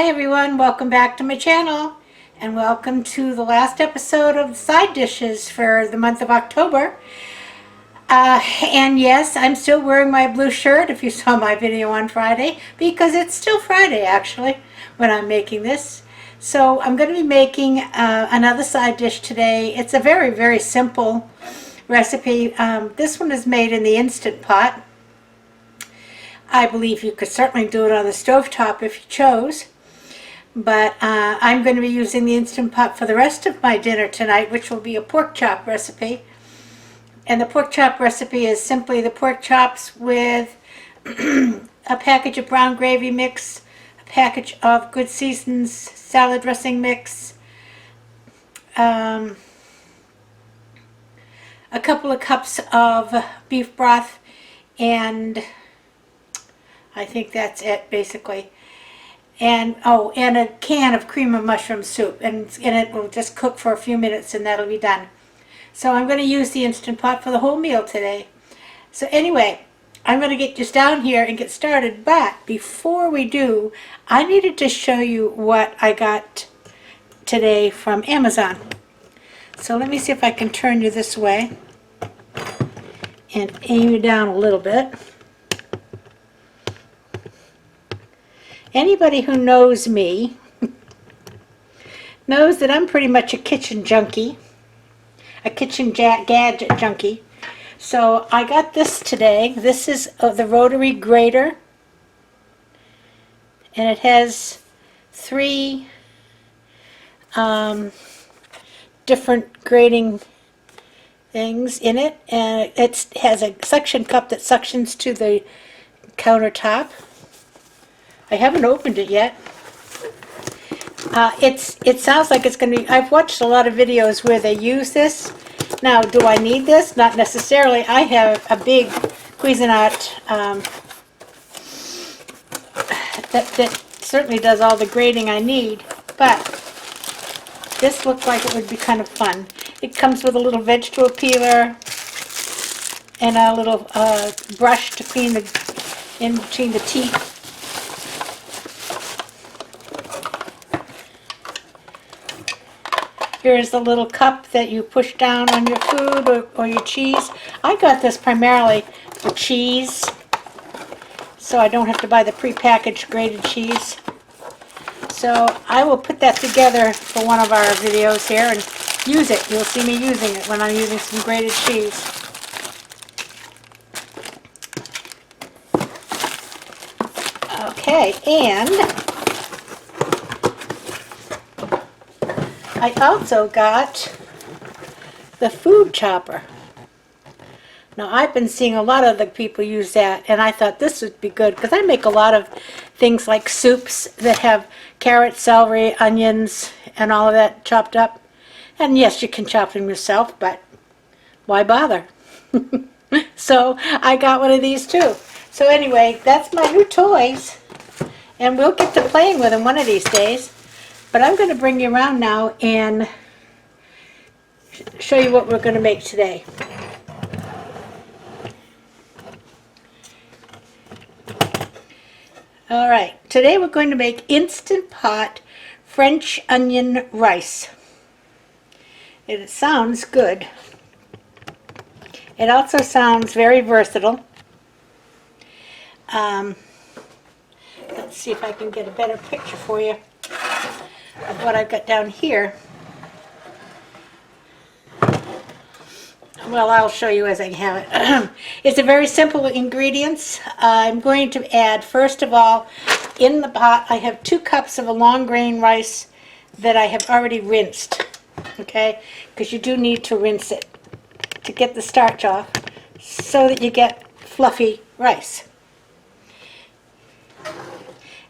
everyone, welcome back to my channel and welcome to the last episode of side dishes for the month of October. And yes, I'm still wearing my blue shirt if you saw my video on Friday, because it's still Friday actually when I'm making this. So I'm going to be making another side dish today. It's a very, very simple recipe. This one is made in the Instant Pot. I believe you could certainly do it on the stovetop if you chose. But I'm going to be using the Instant Pot for the rest of my dinner tonight, which will be a pork chop recipe. And the pork chop recipe is simply the pork chops with a package of brown gravy mix, a package of Good Seasons salad dressing mix, a couple of cups of beef broth, and I think that's it basically. And a can of cream of mushroom soup, and it will just cook for a few minutes and that'll be done. So I'm going to use the Instant Pot for the whole meal today. So anyway, I'm going to get just down here and get started, but before we do, I needed to show you what I got today from Amazon. So let me see if I can turn you this way and aim you down a little bit. Anybody who knows me knows that I'm pretty much a kitchen junkie, a kitchen gadget junkie. So I got this today. This is the rotary grater, and it has three different grating things in it, and it has a suction cup that suctions to the countertop. I haven't opened it yet. It sounds like it's going to be, I've watched a lot of videos where they use this. Now, do I need this? Not necessarily. I have a big Cuisinart that certainly does all the grating I need, but this looked like it would be kind of fun. It comes with a little vegetable peeler and a little brush to clean in between the teeth. Here's the little cup that you push down on your food or your cheese. I got this primarily for cheese, so I don't have to buy the prepackaged grated cheese. So I will put that together for one of our videos here and use it. You'll see me using it when I'm using some grated cheese. Okay, and I also got the food chopper. Now, I've been seeing a lot of the people use that, and I thought this would be good because I make a lot of things like soups that have carrots, celery, onions, and all of that chopped up. And yes, you can chop them yourself, but why bother? So I got one of these too. So anyway, that's my new toys, and we'll get to playing with them one of these days. But I'm going to bring you around now and show you what we're going to make today. All right, today we're going to make Instant Pot French onion rice. It sounds good. It also sounds very versatile. Let's see if I can get a better picture for you of what I've got down here. Well, I'll show you as I have it. It's a very simple ingredients. I'm going to add, first of all, in the pot, I have 2 cups of a long grain rice that I have already rinsed. Okay, because you do need to rinse it to get the starch off so that you get fluffy rice.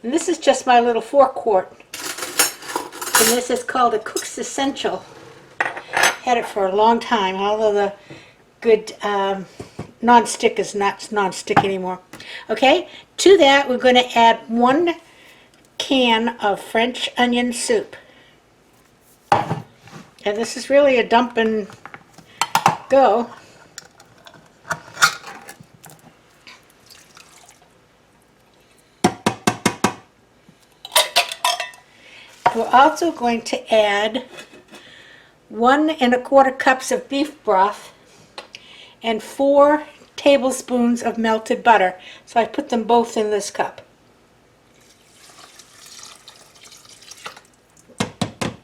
And this is just my little 4-quart. And this is called a Cook's Essential. Had it for a long time, although the good non-stick is not non-stick anymore. Okay, to that we're going to add 1 can of French onion soup. And this is really a dump and go. We're also going to add 1 1/4 cups of beef broth and 4 tablespoons of melted butter. So I put them both in this cup.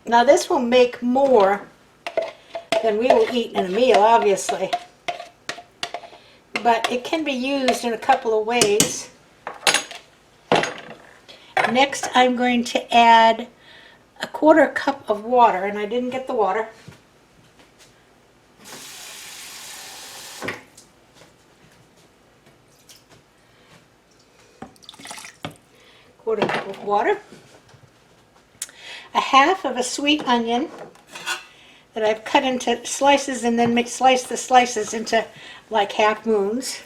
Now this will make more than we will eat in a meal, obviously. But it can be used in a couple of ways. Next, I'm going to add 1/4 cup of water, and I didn't get the water. Quarter cup of water. 1/2 of a sweet onion that I've cut into slices and then slice the slices into like half moons.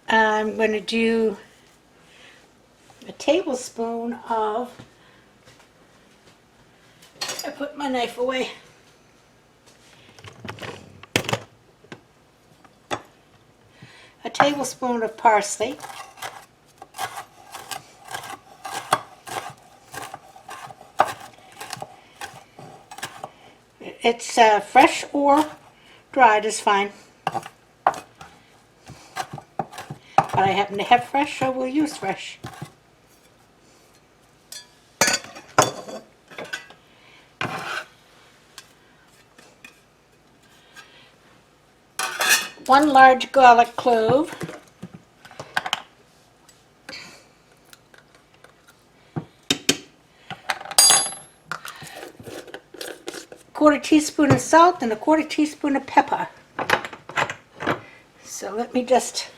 I'm going to do a tablespoon of, I put my knife away, a tablespoon of parsley, it's fresh or dried is fine, but I happen to have fresh, so we'll use fresh. One large garlic clove, quarter teaspoon of salt and 1/4 teaspoon of pepper. So let me just,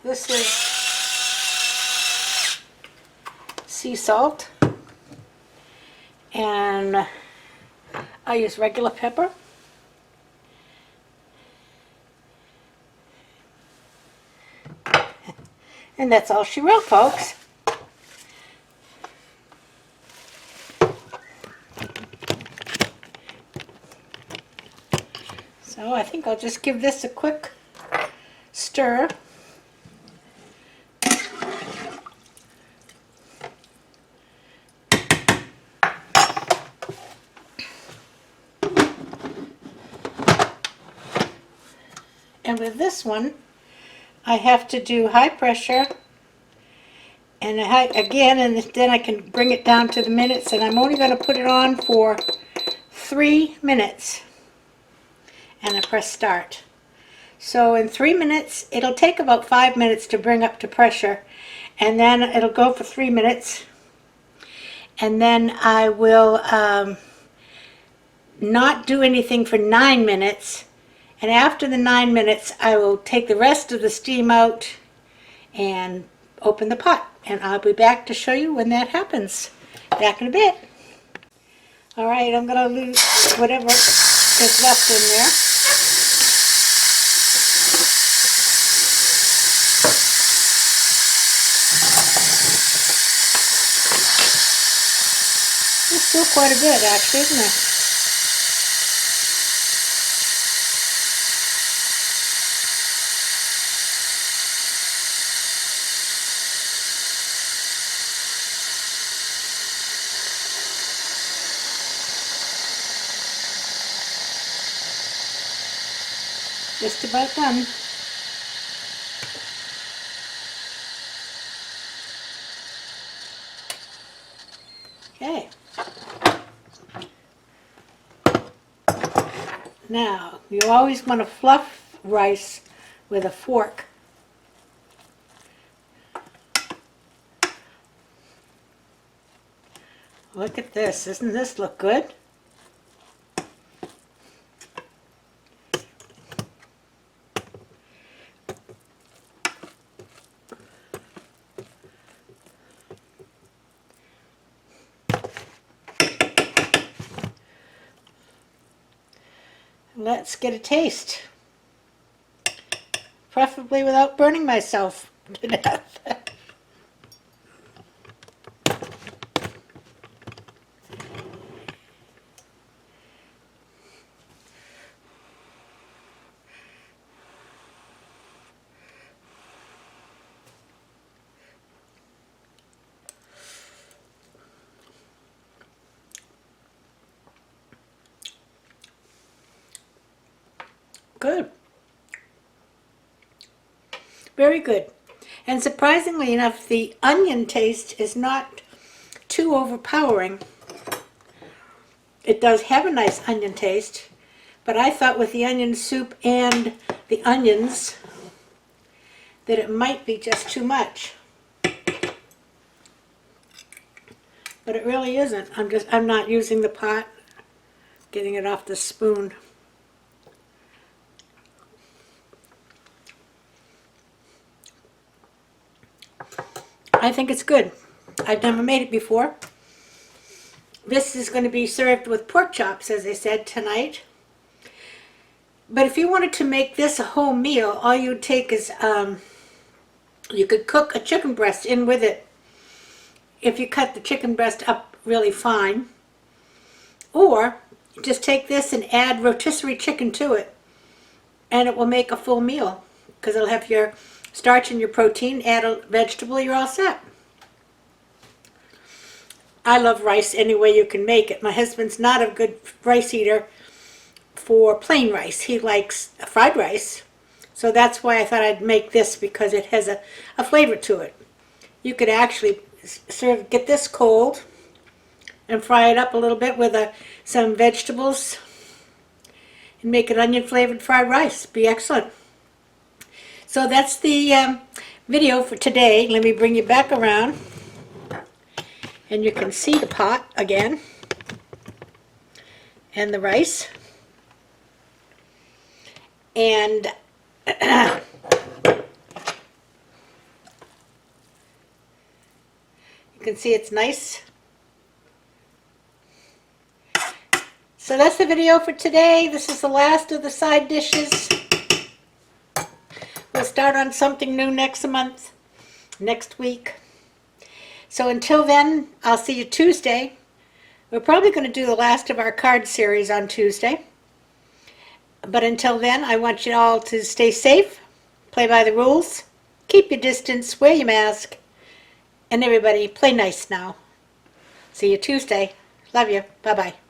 this is sea salt, and I use regular pepper. And that's all she wrote, folks. So I think I'll just give this a quick stir. And with this one, I have to do high pressure and again, and then I can bring it down to the minutes, and I'm only going to put it on for 3 minutes. And I press start. So in 3 minutes, it'll take about 5 minutes to bring up to pressure, and then it'll go for 3 minutes, and then I will not do anything for 9 minutes. And after the 9 minutes, I will take the rest of the steam out and open the pot. And I'll be back to show you when that happens. Back in a bit. Alright, I'm going to lose whatever is left in there. It's still quite a bit, actually, isn't it? Just about done. Okay. Now, you always want to fluff rice with a fork. Look at this. Doesn't this look good? Let's get a taste. Preferably without burning myself to death. Good. Very good. And surprisingly enough, the onion taste is not too overpowering. It does have a nice onion taste, but I thought with the onion soup and the onions that it might be just too much. But it really isn't. I'm not using the pot, getting it off the spoon. I think it's good. I've never made it before. This is going to be served with pork chops, as I said, tonight. But if you wanted to make this a whole meal, all you'd take is, you could cook a chicken breast in with it. If you cut the chicken breast up really fine. Or just take this and add rotisserie chicken to it. And it will make a full meal. Because it'll have your starch and your protein, add a vegetable, you're all set. I love rice any way you can make it. My husband's not a good rice eater for plain rice. He likes fried rice. So that's why I thought I'd make this, because it has a flavor to it. You could actually get this cold and fry it up a little bit with some vegetables and make an onion flavored fried rice. Be excellent. So that's the video for today. Let me bring you back around and you can see the pot again and the rice. And you can see it's nice. So that's the video for today. This is the last of the side dishes. We'll start on something new next month, next week. So until then, I'll see you Tuesday. We're probably going to do the last of our card series on Tuesday. But until then, I want you all to stay safe, play by the rules, keep your distance, wear your mask, and everybody play nice now. See you Tuesday. Love you. Bye-bye.